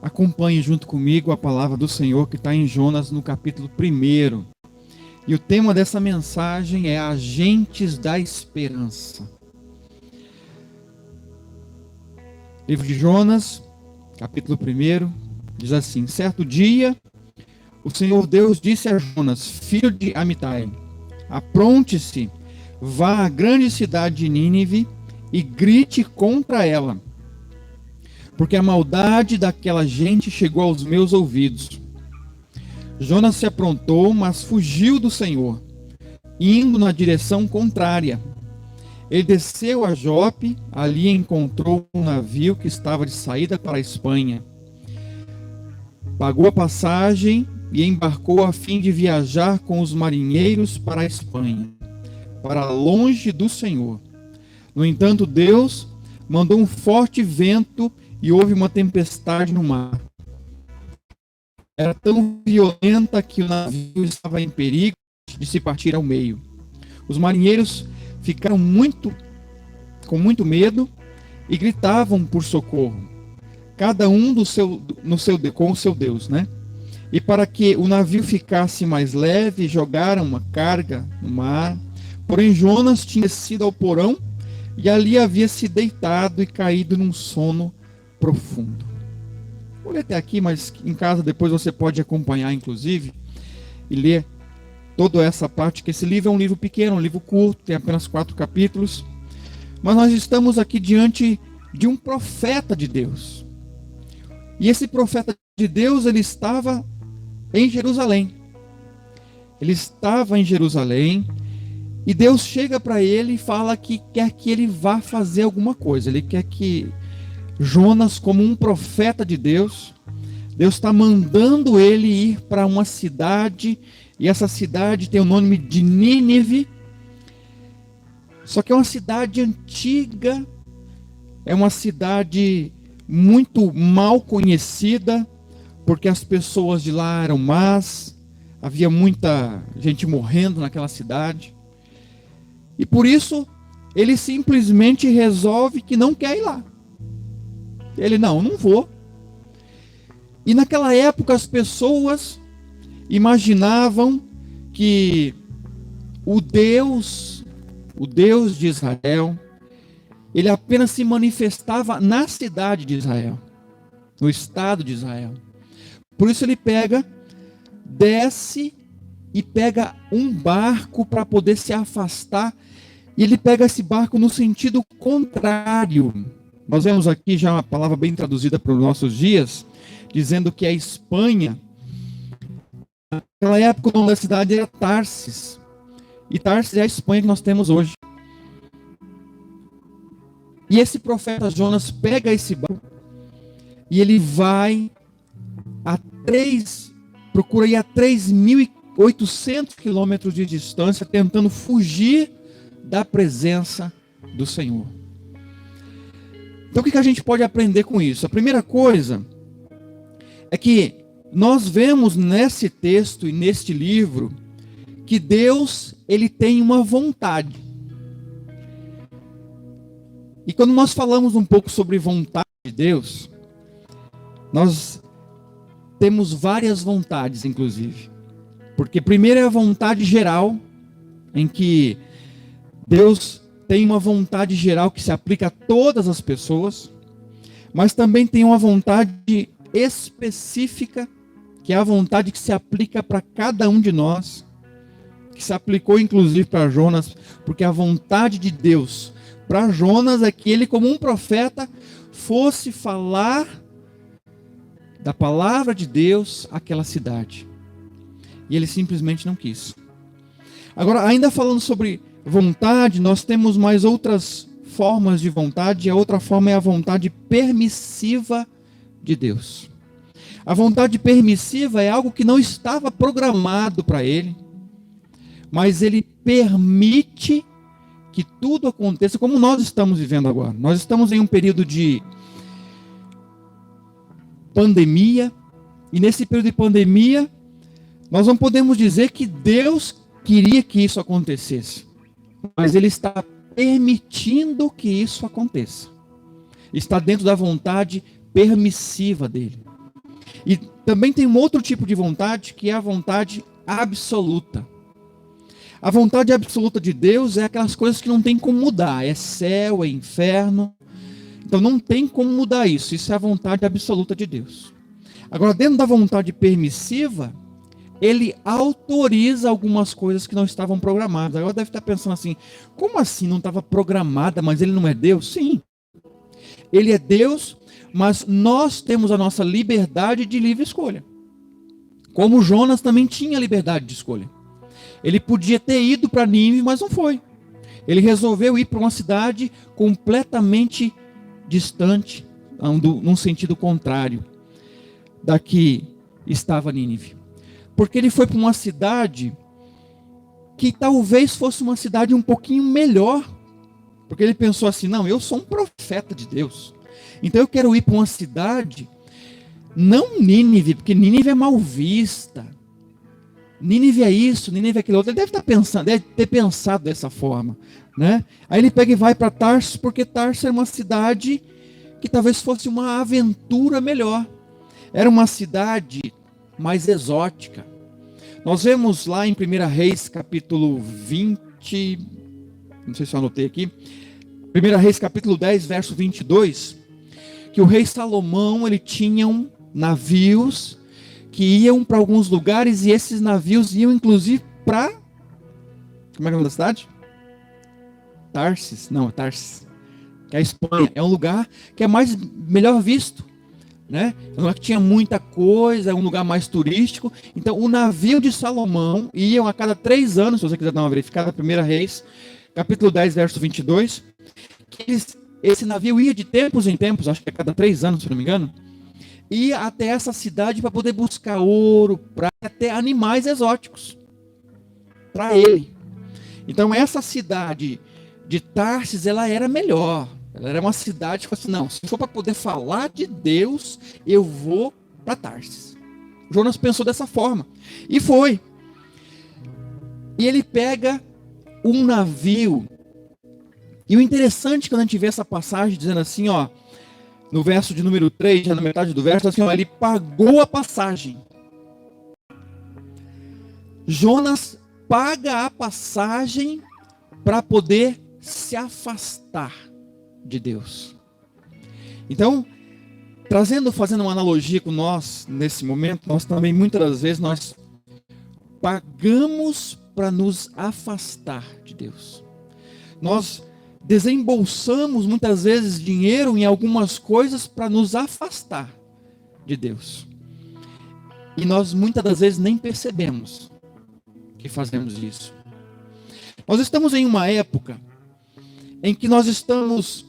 Acompanhe junto comigo a palavra do Senhor que está em Jonas no capítulo 1. E o tema dessa mensagem é Agentes da Esperança. Livro de Jonas, capítulo 1, diz assim: Certo dia, o Senhor Deus disse a Jonas, filho de Amitai: Apronte-se, vá à grande cidade de Nínive e grite contra ela, porque a maldade daquela gente chegou aos meus ouvidos. Jonas se aprontou, mas fugiu do Senhor, indo na direção contrária. Ele desceu a Jope, ali encontrou um navio que estava de saída para a Espanha. Pagou a passagem e embarcou a fim de viajar com os marinheiros para a Espanha, para longe do Senhor. No entanto, Deus mandou um forte vento e houve uma tempestade no mar. Era tão violenta que o navio estava em perigo de se partir ao meio. Os marinheiros ficaram com muito medo e gritavam por socorro, cada um com o seu Deus, né? E para que o navio ficasse mais leve, jogaram uma carga no mar. Porém, Jonas tinha descido ao porão e ali havia se deitado e caído num sono profundo. Vou ler até aqui, mas em casa depois você pode acompanhar, inclusive, e ler toda essa parte, que esse livro é um livro pequeno, um livro curto, tem apenas 4 capítulos. Mas nós estamos aqui diante de um profeta de Deus. E esse profeta de Deus, ele estava em Jerusalém. Ele estava em Jerusalém e Deus chega para ele e fala que quer que ele vá fazer alguma coisa. Ele quer que Jonas, como um profeta de Deus, Deus está mandando ele ir para uma cidade, e essa cidade tem o nome de Nínive. Só que é uma cidade antiga, é uma cidade muito mal conhecida, porque as pessoas de lá eram más, havia muita gente morrendo naquela cidade. E por isso, ele simplesmente resolve que não quer ir lá. Ele, não vou. E naquela época as pessoas imaginavam que o Deus de Israel, ele apenas se manifestava na cidade de Israel, no estado de Israel. Por isso ele desce e pega um barco para poder se afastar, e ele pega esse barco no sentido contrário. Nós vemos aqui já uma palavra bem traduzida para os nossos dias, dizendo que a Espanha, naquela época o nome da cidade era Tarsis. E Tarsis é a Espanha que nós temos hoje. E esse profeta Jonas pega esse barco e ele vai procura ir a 3.800 quilômetros de distância, tentando fugir da presença do Senhor. Então o que a gente pode aprender com isso? A primeira coisa é que nós vemos nesse texto e neste livro que Deus, ele tem uma vontade. E quando nós falamos um pouco sobre vontade de Deus, nós temos várias vontades, inclusive. Porque primeiro é a vontade geral, em que Deus tem uma vontade geral que se aplica a todas as pessoas, mas também tem uma vontade específica, que é a vontade que se aplica para cada um de nós, que se aplicou inclusive para Jonas, porque a vontade de Deus para Jonas é que ele, como um profeta, fosse falar da palavra de Deus àquela cidade. E ele simplesmente não quis. Agora, ainda falando sobre vontade, nós temos mais outras formas de vontade, e a outra forma é a vontade permissiva de Deus. A vontade permissiva é algo que não estava programado para ele, mas ele permite que tudo aconteça como nós estamos vivendo agora. Nós estamos em um período de pandemia, e nesse período de pandemia, nós não podemos dizer que Deus queria que isso acontecesse, mas Ele está permitindo que isso aconteça. Está dentro da vontade permissiva dele. E também tem um outro tipo de vontade, que é a vontade absoluta. A vontade absoluta de Deus é aquelas coisas que não tem como mudar. É céu, é inferno. Então não tem como mudar isso. Isso é a vontade absoluta de Deus. Agora, dentro da vontade permissiva, ele autoriza algumas coisas que não estavam programadas. Agora deve estar pensando assim, como assim não estava programada, mas ele não é Deus? Sim, ele é Deus, mas nós temos a nossa liberdade de livre escolha. Como Jonas também tinha liberdade de escolha. Ele podia ter ido para Nínive, mas não foi. Ele resolveu ir para uma cidade completamente distante, num sentido contrário da que estava Nínive. Porque ele foi para uma cidade que talvez fosse uma cidade um pouquinho melhor. Porque ele pensou assim, não, eu sou um profeta de Deus. Então eu quero ir para uma cidade, não Nínive, porque Nínive é mal vista. Nínive é isso, Nínive é aquilo outro. Ele deve ter pensado dessa forma, né? Aí ele pega e vai para Tarso, porque Tarso era uma cidade que talvez fosse uma aventura melhor. Era uma cidade mais exótica. Nós vemos lá em 1 Reis, capítulo 20, não sei se eu anotei aqui, 1 Reis, capítulo 10, verso 22, que o rei Salomão, ele tinha navios que iam para alguns lugares, e esses navios iam inclusive para, como é que é o nome da cidade? Tarsis, que é a Espanha. É um lugar que é melhor visto, né? É um lugar que tinha muita coisa, é um lugar mais turístico. Então o navio de Salomão iam a cada 3 anos, se você quiser dar uma verificada, 1 Reis, capítulo 10, verso 22, que esse navio ia de tempos em tempos, acho que a cada 3 anos, se não me engano, ia até essa cidade para poder buscar ouro, prata, até animais exóticos para ele. Então essa cidade de Tarsis, ela era melhor. Ela era uma cidade que assim, não, se for para poder falar de Deus, eu vou para Tarsis. Jonas pensou dessa forma. E foi. E ele pega um navio. E o interessante quando a gente vê essa passagem dizendo assim, ó, no verso de número 3, já na metade do verso, assim, ó, ele pagou a passagem. Jonas paga a passagem para poder se afastar de Deus. Então, fazendo uma analogia com nós, nesse momento, nós também, muitas das vezes, nós pagamos para nos afastar de Deus. Nós desembolsamos, muitas vezes, dinheiro em algumas coisas para nos afastar de Deus. E nós, muitas das vezes, nem percebemos que fazemos isso. Nós estamos em uma época em que nós estamos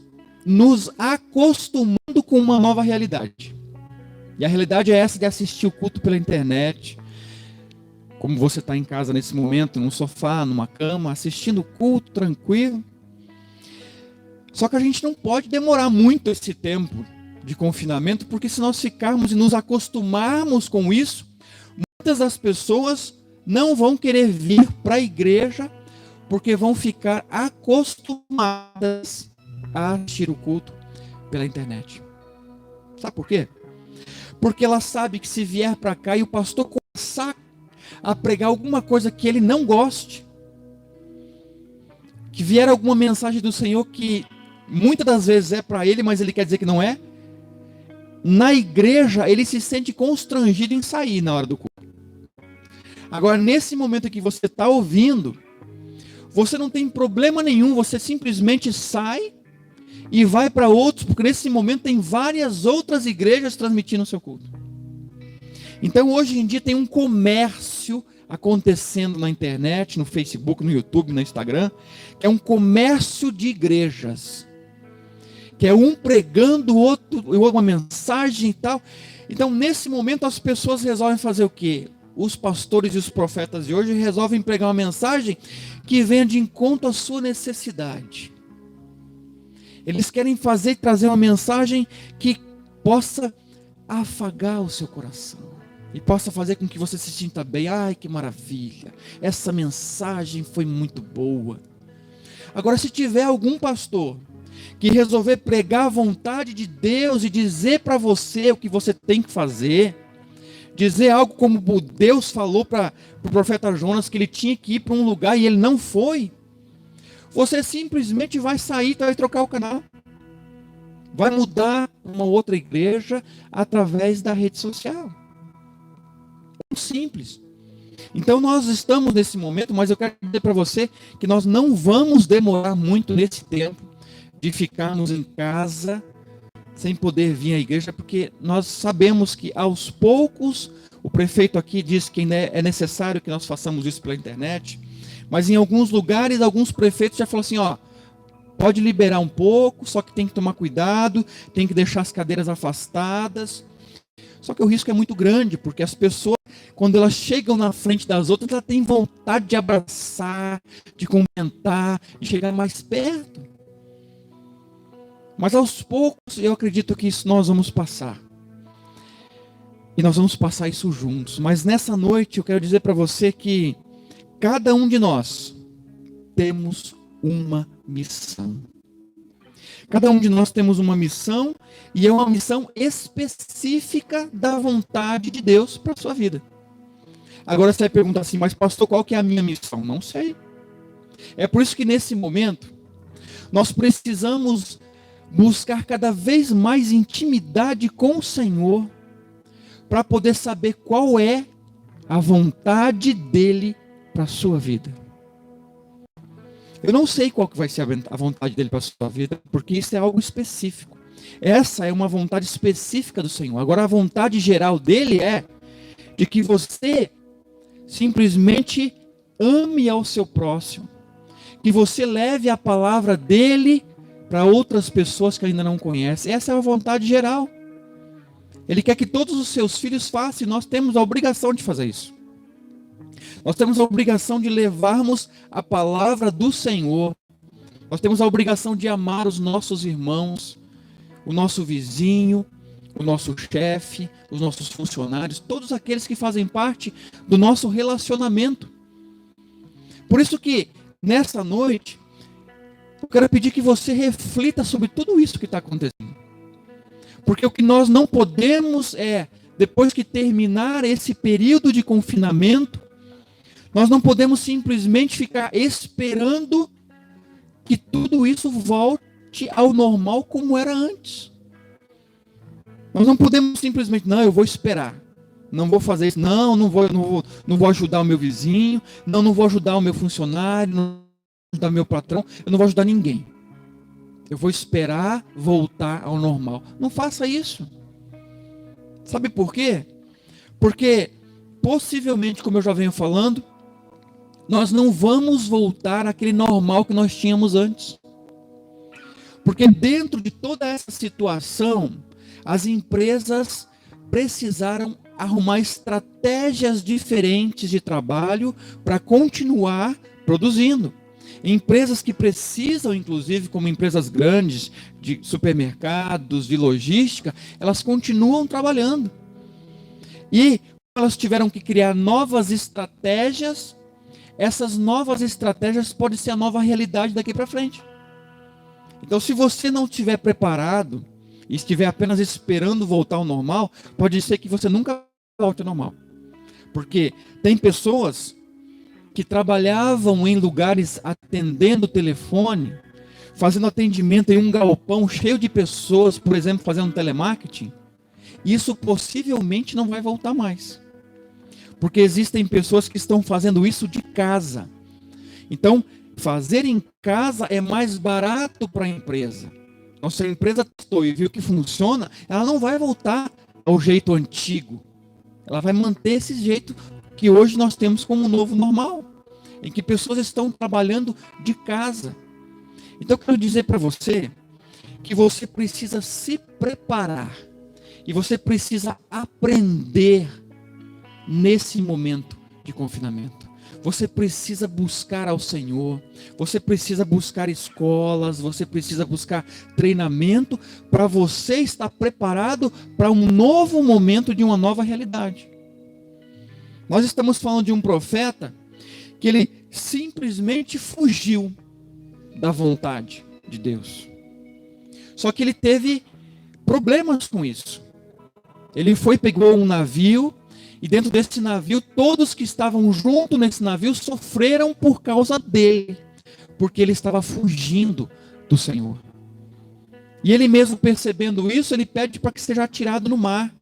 nos acostumando com uma nova realidade. E a realidade é essa de assistir o culto pela internet, como você está em casa nesse momento, num sofá, numa cama, assistindo o culto tranquilo. Só que a gente não pode demorar muito esse tempo de confinamento, porque se nós ficarmos e nos acostumarmos com isso, muitas das pessoas não vão querer vir para a igreja, porque vão ficar acostumadas a assistir o culto pela internet. Sabe por quê? Porque ela sabe que se vier para cá e o pastor começar a pregar alguma coisa que ele não goste, que vier alguma mensagem do Senhor que muitas das vezes é para ele, mas ele quer dizer que não é, na igreja ele se sente constrangido em sair na hora do culto. Agora, nesse momento que você está ouvindo, você não tem problema nenhum, você simplesmente sai e vai para outros, porque nesse momento tem várias outras igrejas transmitindo o seu culto. Então hoje em dia tem um comércio acontecendo na internet, no Facebook, no YouTube, no Instagram, que é um comércio de igrejas, que é um pregando, o outro, uma mensagem e tal. Então nesse momento as pessoas resolvem fazer o quê? Os pastores e os profetas de hoje resolvem pregar uma mensagem que venha de encontro à sua necessidade. Eles querem trazer uma mensagem que possa afagar o seu coração e possa fazer com que você se sinta bem. Ai, que maravilha, essa mensagem foi muito boa. Agora, se tiver algum pastor que resolver pregar a vontade de Deus e dizer para você o que você tem que fazer, dizer algo como Deus falou para o profeta Jonas que ele tinha que ir para um lugar e ele não foi, você simplesmente vai sair, vai trocar o canal. Vai mudar para uma outra igreja através da rede social. Simples. Então nós estamos nesse momento, mas eu quero dizer para você que nós não vamos demorar muito nesse tempo de ficarmos em casa sem poder vir à igreja, porque nós sabemos que aos poucos, o prefeito aqui diz que é necessário que nós façamos isso pela internet, mas em alguns lugares, alguns prefeitos já falam assim, ó, pode liberar um pouco, só que tem que tomar cuidado, tem que deixar as cadeiras afastadas. Só que o risco é muito grande, porque as pessoas, quando elas chegam na frente das outras, elas têm vontade de abraçar, de comentar, de chegar mais perto. Mas aos poucos, eu acredito que isso nós vamos passar. E nós vamos passar isso juntos. Mas nessa noite, eu quero dizer para você que cada um de nós temos uma missão. Cada um de nós temos uma missão, e é uma missão específica da vontade de Deus para a sua vida. Agora você vai perguntar assim, mas pastor, qual que é a minha missão? Não sei. É por isso que nesse momento, nós precisamos buscar cada vez mais intimidade com o Senhor, para poder saber qual é a vontade dEle para a sua vida. Eu não sei qual que vai ser a vontade dele para a sua vida, porque isso é algo específico. Essa é uma vontade específica do Senhor. Agora, a vontade geral dele é de que você simplesmente ame ao seu próximo, que você leve a palavra dele para outras pessoas que ainda não conhecem. Essa é a vontade geral. Ele quer que todos os seus filhos façam, e nós temos a obrigação de fazer isso. Nós temos a obrigação de levarmos a palavra do Senhor. Nós temos a obrigação de amar os nossos irmãos, o nosso vizinho, o nosso chefe, os nossos funcionários, todos aqueles que fazem parte do nosso relacionamento. Por isso que, nessa noite, eu quero pedir que você reflita sobre tudo isso que está acontecendo. Porque o que nós não podemos é, depois que terminar esse período de confinamento, nós não podemos simplesmente ficar esperando que tudo isso volte ao normal como era antes. Nós não podemos simplesmente, não, eu vou esperar. Não vou fazer isso, não vou ajudar o meu vizinho, não vou ajudar o meu funcionário, não vou ajudar o meu patrão, eu não vou ajudar ninguém. Eu vou esperar voltar ao normal. Não faça isso. Sabe por quê? Porque possivelmente, como eu já venho falando, nós não vamos voltar àquele normal que nós tínhamos antes. Porque dentro de toda essa situação, as empresas precisaram arrumar estratégias diferentes de trabalho para continuar produzindo. Empresas que precisam, inclusive, como empresas grandes, de supermercados, de logística, elas continuam trabalhando. E elas tiveram que criar novas estratégias. Essas novas estratégias podem ser a nova realidade daqui para frente. Então, se você não estiver preparado e estiver apenas esperando voltar ao normal, pode ser que você nunca volte ao normal. Porque tem pessoas que trabalhavam em lugares atendendo o telefone, fazendo atendimento em um galpão cheio de pessoas, por exemplo, fazendo telemarketing. Isso possivelmente não vai voltar mais. Porque existem pessoas que estão fazendo isso de casa. Então, fazer em casa é mais barato para a empresa. Então, se a empresa testou e viu que funciona, ela não vai voltar ao jeito antigo. Ela vai manter esse jeito que hoje nós temos como novo normal, em que pessoas estão trabalhando de casa. Então, eu quero dizer para você que você precisa se preparar e você precisa aprender nesse momento de confinamento. Você precisa buscar ao Senhor, você precisa buscar escolas, você precisa buscar treinamento para você estar preparado para um novo momento de uma nova realidade. Nós estamos falando de um profeta que ele simplesmente fugiu da vontade de Deus. Só que ele teve problemas com isso. Ele pegou um navio, E dentro desse navio, todos que estavam junto nesse navio sofreram por causa dele, porque ele estava fugindo do Senhor. E ele mesmo percebendo isso, ele pede para que seja atirado no mar.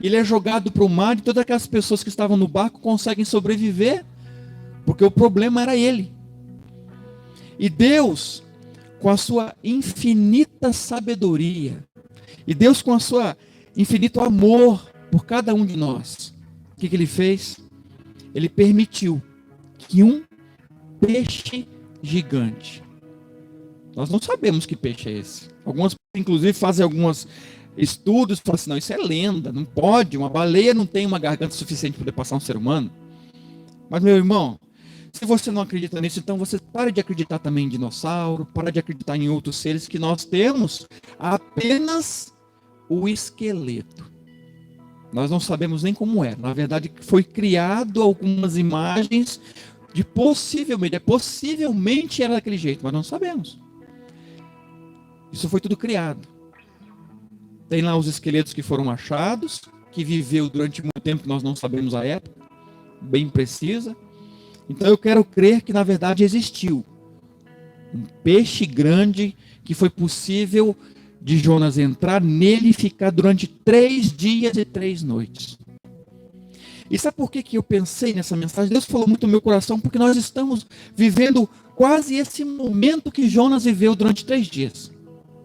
Ele é jogado para o mar e todas aquelas pessoas que estavam no barco conseguem sobreviver, porque o problema era ele. E Deus, com a sua infinita sabedoria, e Deus com a sua infinito amor por cada um de nós, o que ele fez? Ele permitiu que um peixe gigante, nós não sabemos que peixe é esse. Algumas, inclusive, fazem alguns estudos, falam assim, não, isso é lenda, não pode, uma baleia não tem uma garganta suficiente para poder passar um ser humano. Mas, meu irmão, se você não acredita nisso, então você para de acreditar também em dinossauro, para de acreditar em outros seres, que nós temos apenas o esqueleto. Nós não sabemos nem como é. Na verdade, foi criado algumas imagens de possivelmente era daquele jeito, mas não sabemos. Isso foi tudo criado. Tem lá os esqueletos que foram achados, que viveu durante muito tempo, que nós não sabemos a época, bem precisa. Então eu quero crer que na verdade existiu um peixe grande que foi possível de Jonas entrar nele e ficar durante 3 dias e 3 noites. E sabe por que eu pensei nessa mensagem? Deus falou muito no meu coração, porque nós estamos vivendo quase esse momento que Jonas viveu durante 3 dias.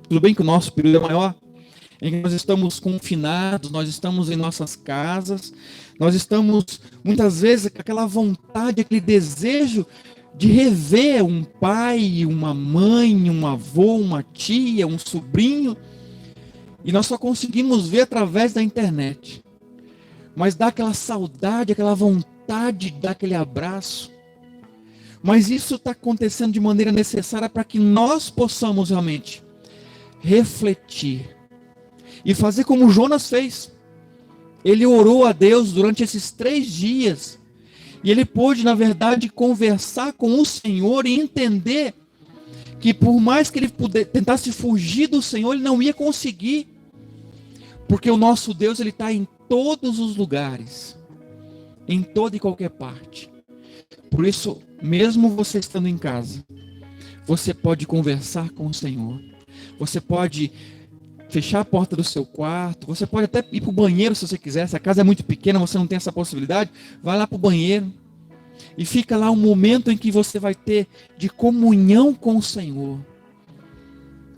Tudo bem que o nosso período é maior, em que nós estamos confinados, nós estamos em nossas casas, nós estamos muitas vezes com aquela vontade, aquele desejo de rever um pai, uma mãe, um avô, uma tia, um sobrinho, e nós só conseguimos ver através da internet. Mas dá aquela saudade, aquela vontade de dar aquele abraço. Mas isso está acontecendo de maneira necessária para que nós possamos realmente refletir e fazer como Jonas fez. Ele orou a Deus durante esses 3 dias e ele pôde, na verdade, conversar com o Senhor e entender que por mais que ele tentasse fugir do Senhor, ele não ia conseguir, porque o nosso Deus, ele está em todos os lugares, em toda e qualquer parte. Por isso, mesmo você estando em casa, você pode conversar com o Senhor. Você pode fechar a porta do seu quarto, você pode até ir para o banheiro se você quiser. Se a casa é muito pequena, você não tem essa possibilidade, vai lá para o banheiro e fica lá um momento em que você vai ter de comunhão com o Senhor.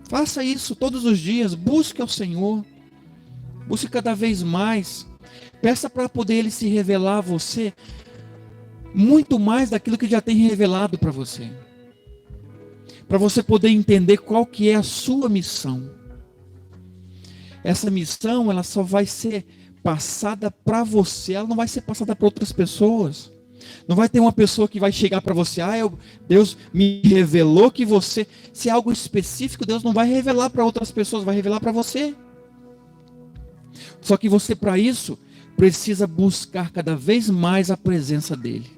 Faça isso todos os dias, busque ao Senhor, busque cada vez mais, peça para poder Ele se revelar a você, muito mais daquilo que já tem revelado para você poder entender qual que é a sua missão. Essa missão, ela só vai ser passada para você, ela não vai ser passada para outras pessoas. Não vai ter uma pessoa que vai chegar para você, Deus me revelou que você, se é algo específico, Deus não vai revelar para outras pessoas, vai revelar para você. Só que você, para isso, precisa buscar cada vez mais a presença dEle.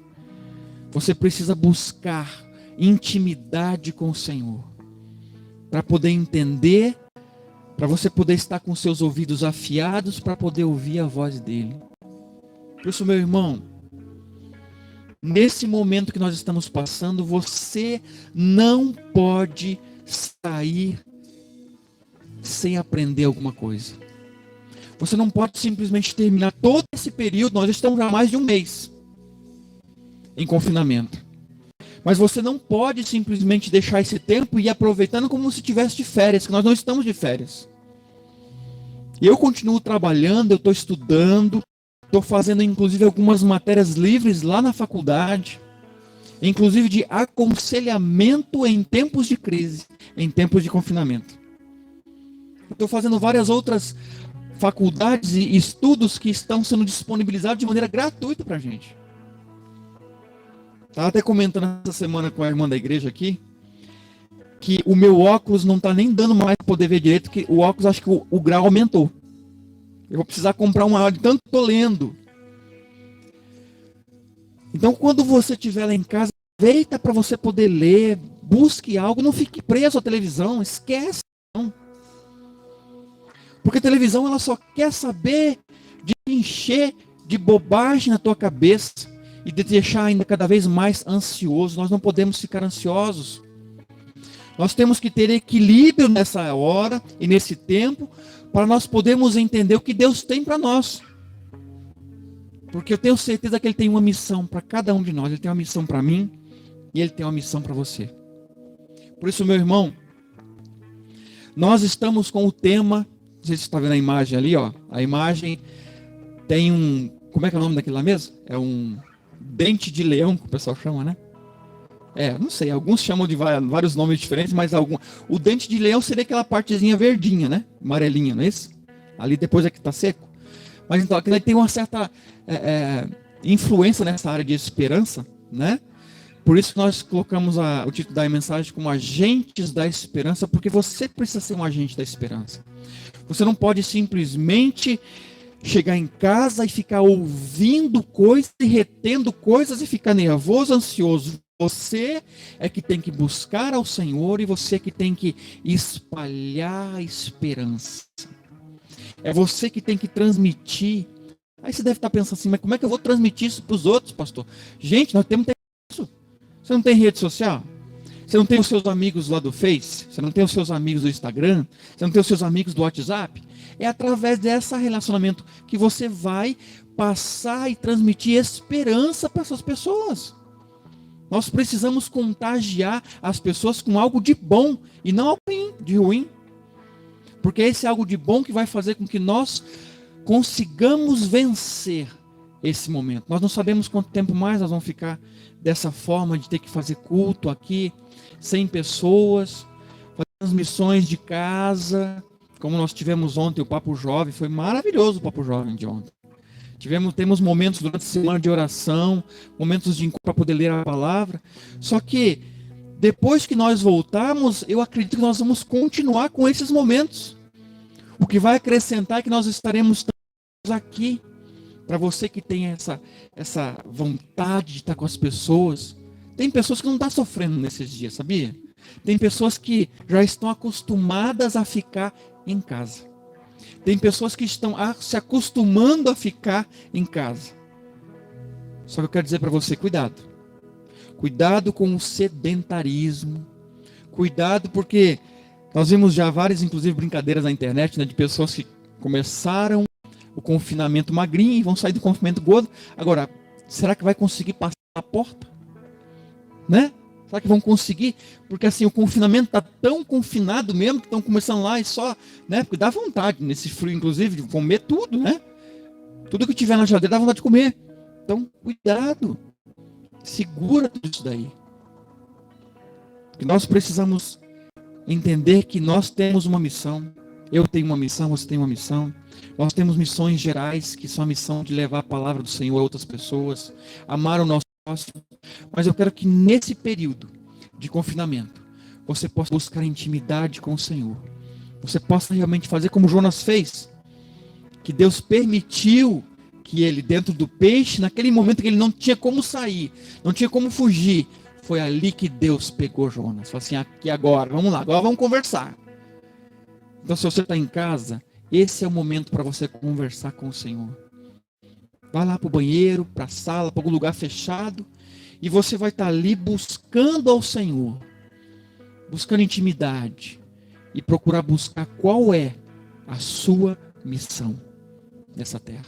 Você precisa buscar intimidade com o Senhor, para poder entender, para você poder estar com seus ouvidos afiados, para poder ouvir a voz dEle. Por isso, meu irmão, nesse momento que nós estamos passando, você não pode sair sem aprender alguma coisa. Você não pode simplesmente terminar todo esse período, nós estamos há mais de 1 mês em confinamento. Mas você não pode simplesmente deixar esse tempo e ir aproveitando como se estivesse de férias, que nós não estamos de férias. Eu continuo trabalhando, eu estou estudando, estou fazendo inclusive algumas matérias livres lá na faculdade, inclusive de aconselhamento em tempos de crise, em tempos de confinamento. Estou fazendo várias outras faculdades e estudos que estão sendo disponibilizados de maneira gratuita para a gente. Estava até comentando essa semana com a irmã da igreja aqui, que o meu óculos não está nem dando mais para poder ver direito, que o óculos, acho que o grau aumentou. Eu vou precisar comprar uma de tanto que estou lendo. Então, quando você estiver lá em casa, aproveita para você poder ler, busque algo, não fique preso à televisão, esquece. Não. Porque a televisão, ela só quer saber de encher de bobagem na tua cabeça e de deixar ainda cada vez mais ansioso. Nós não podemos ficar ansiosos. Nós temos que ter equilíbrio nessa hora e nesse tempo para nós podermos entender o que Deus tem para nós. Porque eu tenho certeza que Ele tem uma missão para cada um de nós. Ele tem uma missão para mim e Ele tem uma missão para você. Por isso, meu irmão, nós estamos com o tema, não sei se você está vendo a imagem ali, ó. A imagem tem um, como é que é o nome daquilo lá mesmo? É um dente de leão que o pessoal chama, né? Não sei, alguns chamam de vários nomes diferentes, mas o dente de leão seria aquela partezinha verdinha, né? Amarelinha, não é isso? Ali depois é que está seco. Mas então, aquilo aí tem uma certa influência nessa área de esperança, né? Por isso que nós colocamos o título da mensagem como Agentes da Esperança, porque você precisa ser um agente da esperança. Você não pode simplesmente chegar em casa e ficar ouvindo coisas e retendo coisas e ficar nervoso, ansioso. Você é que tem que buscar ao Senhor e você é que tem que espalhar a esperança. É você que tem que transmitir. Aí você deve estar pensando assim, mas como é que eu vou transmitir isso para os outros, pastor? Gente, nós temos isso. Você não tem rede social? Você não tem os seus amigos lá do Face? Você não tem os seus amigos do Instagram? Você não tem os seus amigos do WhatsApp? É através desse relacionamento que você vai passar e transmitir esperança para essas pessoas. Nós precisamos contagiar as pessoas com algo de bom e não algo de ruim. Porque esse é algo de bom que vai fazer com que nós consigamos vencer esse momento. Nós não sabemos quanto tempo mais nós vamos ficar dessa forma de ter que fazer culto aqui, 100 pessoas, fazer transmissões de casa, como nós tivemos ontem o Papo Jovem. Foi maravilhoso o Papo Jovem de ontem. Temos momentos durante a semana de oração, momentos de encontro para poder ler a palavra. Só que depois que nós voltarmos, eu acredito que nós vamos continuar com esses momentos. O que vai acrescentar é que nós estaremos aqui. Para você que tem essa vontade de estar com as pessoas. Tem pessoas que não estão sofrendo nesses dias, sabia? Tem pessoas que já estão acostumadas a ficar em casa. Tem pessoas que estão se acostumando a ficar em casa. Só que eu quero dizer para você, cuidado. Cuidado com o sedentarismo. Cuidado porque nós vimos já várias, inclusive, brincadeiras na internet, né, de pessoas que começaram o confinamento magrinho e vão sair do confinamento gordo. Agora, será que vai conseguir passar a porta? Né? Será que vão conseguir? Porque assim, o confinamento está tão confinado mesmo que estão começando lá e só, né? Porque dá vontade nesse frio, inclusive, de comer tudo, né? Tudo que tiver na geladeira dá vontade de comer. Então, cuidado. Segura tudo isso daí. Porque nós precisamos entender que nós temos uma missão. Eu tenho uma missão, você tem uma missão. Nós temos missões gerais, que são a missão de levar a palavra do Senhor a outras pessoas, amar o nosso próximo. Mas eu quero que nesse período de confinamento, você possa buscar intimidade com o Senhor. Você possa realmente fazer como Jonas fez, que Deus permitiu que ele, dentro do peixe, naquele momento que ele não tinha como sair, não tinha como fugir, foi ali que Deus pegou Jonas. Falou assim, aqui agora, vamos lá, agora vamos conversar. Então, se você está em casa, esse é o momento para você conversar com o Senhor. Vai lá para o banheiro, para a sala, para algum lugar fechado, e você vai estar ali buscando ao Senhor, buscando intimidade, e procurar buscar qual é a sua missão nessa terra.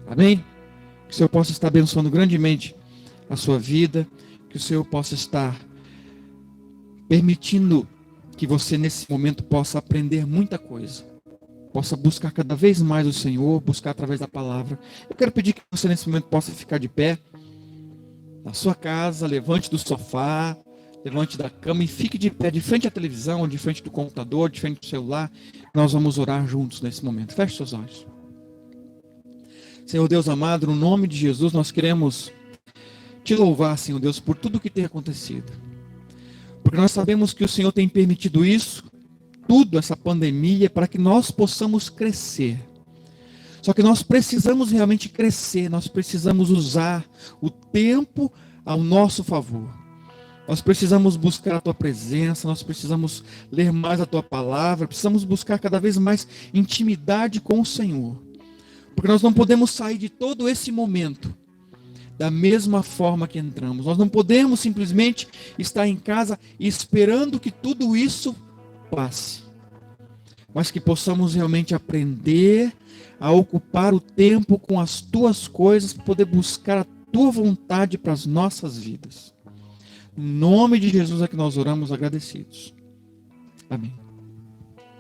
Amém? Que o Senhor possa estar abençoando grandemente a sua vida, que o Senhor possa estar permitindo que você nesse momento possa aprender muita coisa, possa buscar cada vez mais o Senhor, buscar através da palavra. Eu quero pedir que você nesse momento possa ficar de pé, na sua casa, levante do sofá, levante da cama e fique de pé, de frente à televisão, de frente do computador, de frente do celular. Nós vamos orar juntos nesse momento. Feche seus olhos. Senhor Deus amado, no nome de Jesus, nós queremos te louvar, Senhor Deus, por tudo que tem acontecido. Porque nós sabemos que o Senhor tem permitido isso, tudo, essa pandemia, para que nós possamos crescer. Só que nós precisamos realmente crescer, nós precisamos usar o tempo ao nosso favor. Nós precisamos buscar a Tua presença, nós precisamos ler mais a Tua palavra, precisamos buscar cada vez mais intimidade com o Senhor. Porque nós não podemos sair de todo esse momento da mesma forma que entramos. Nós não podemos simplesmente estar em casa esperando que tudo isso passe. Mas que possamos realmente aprender a ocupar o tempo com as tuas coisas, para poder buscar a tua vontade para as nossas vidas. Em nome de Jesus é que nós oramos agradecidos. Amém.